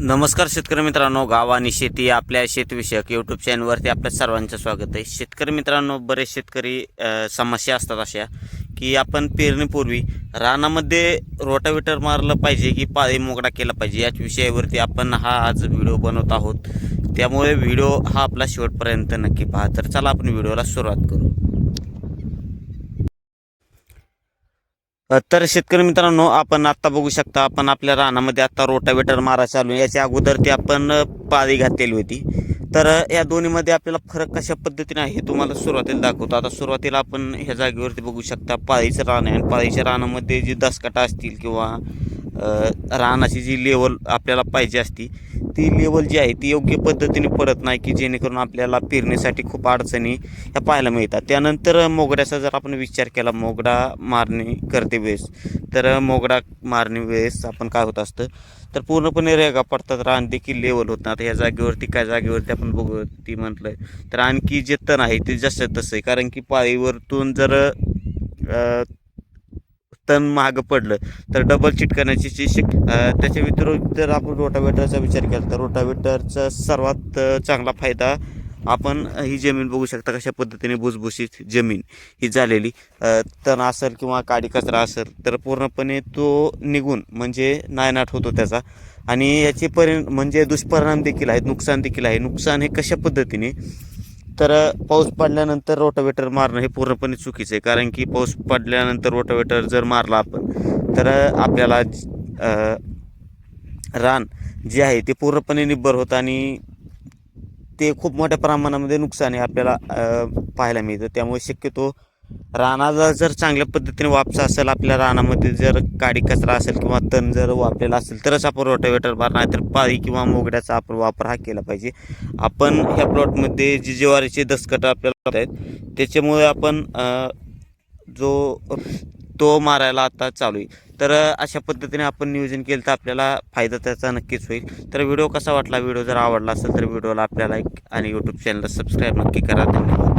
नमस्कार शेतकरी मित्रांनो, गाव आणि शेती आपल्या शेतीविषयक यूट्यूब चॅनलवरती आपल्या सर्वांचं स्वागत आहे. शेतकरी मित्रांनो, बरेच शेतकरी समस्या असतात अशा की आपण पेरणीपूर्वी रानामध्ये रोटावेटर मारलं पाहिजे की पाळी मोगडा केला पाहिजे, याच विषयावरती आपण हा आज व्हिडिओ बनवत आहोत. त्यामुळे व्हिडिओ हा आपला शेवटपर्यंत नक्की पहा. तर चला आपण व्हिडिओला सुरुवात करू. तर शेतकरी मित्रांनो, आपण आत्ता बघू शकता, आपण आपल्या रानामध्ये आता रोटावेटर मारा चालू. याच्या अगोदर ते आपण पाळी घातलेली होती. तर या दोन्हीमध्ये आपल्याला फरक कशा पद्धतीने आहे तुम्हाला सुरुवातीला दाखवतो. आता सुरुवातीला आपण ह्या जागेवरती बघू शकता पाळीचं रान आहे, आणि पाळीच्या रानामध्ये जी दसकाटा असतील किंवा रानाची जी लेवल आपल्याला पाहिजे असती, ती लेवल जी आहे ती योग्य पद्धतीने पडत नाही, की जेणेकरून आपल्याला पेरणीसाठी खूप अडचणी ह्या पाहायला मिळतात. त्यानंतर मोगड्याचा जर आपण विचार केला, मोगडा मारणी करते वेळेस, तर मोगडा मारणी वेळेस आपण काय होत असतं, तर पूर्णपणे रेगा पडतात, रान देखील लेवल होत नाही. आता ह्या जागेवरती काय जागेवरती आपण बघू ती म्हटलं तर आणखी जे तण आहे ते जसं तसं आहे, कारण की पाळीवरतून जर तण मागं पडलं तर डबल चिटकण्याची त्याच्या व्यतिरिक्त जर आपण रोटावेटरचा विचार केला तर रोटावेटरचा सर्वात चांगला फायदा, आपण ही जमीन बघू शकता कशा पद्धतीने भुसभुशीत जमीन ही झालेली, तण असेल किंवा काडी कचरा असेल तर पूर्णपणे तो निघून म्हणजे नायनाट होतो त्याचा. आणि याचे म्हणजे दुष्परिणाम देखील आहेत, नुकसान देखील आहे. नुकसान हे कशा पद्धतीने, तर पाऊस पडल्यानंतर रोटावेटर मारणं हे पूर्णपणे चुकीचं आहे, कारण की पाऊस पडल्यानंतर रोटावेटर जर मारला आपण तर आपल्याला रान जे आहे ते पूर्णपणे निब्बर होतं, आणि ते खूप मोठ्या प्रमाणामध्ये नुकसान आहे आपल्याला पाहायला मिळतं. त्यामुळे शक्यतो रानाला जर चांगल्या पद्धतीने वापसा असेल, आपल्या रानामध्ये जर काडी कचरा असेल किंवा तण जर वापलेला असेल तरच आपण रोटावेटर मारणार, तर पाळी किंवा मोगड्याचा आपण वापर हा केला पाहिजे. आपण ह्या प्लॉटमध्ये जी ज्वारीचे दसकट आपल्याला आहेत त्याच्यामुळे आपण जो तो मारायला आता चालू आहे. तर अशा पद्धतीने आपण नियोजन केलं तर आपल्याला फायदा त्याचा नक्कीच होईल. तर व्हिडिओ कसा वाटला, व्हिडिओ जर आवडला असेल तर व्हिडिओला आपल्या लाईक आणि यूट्यूब चॅनलला सबस्क्राईब नक्की करा. धन्यवाद.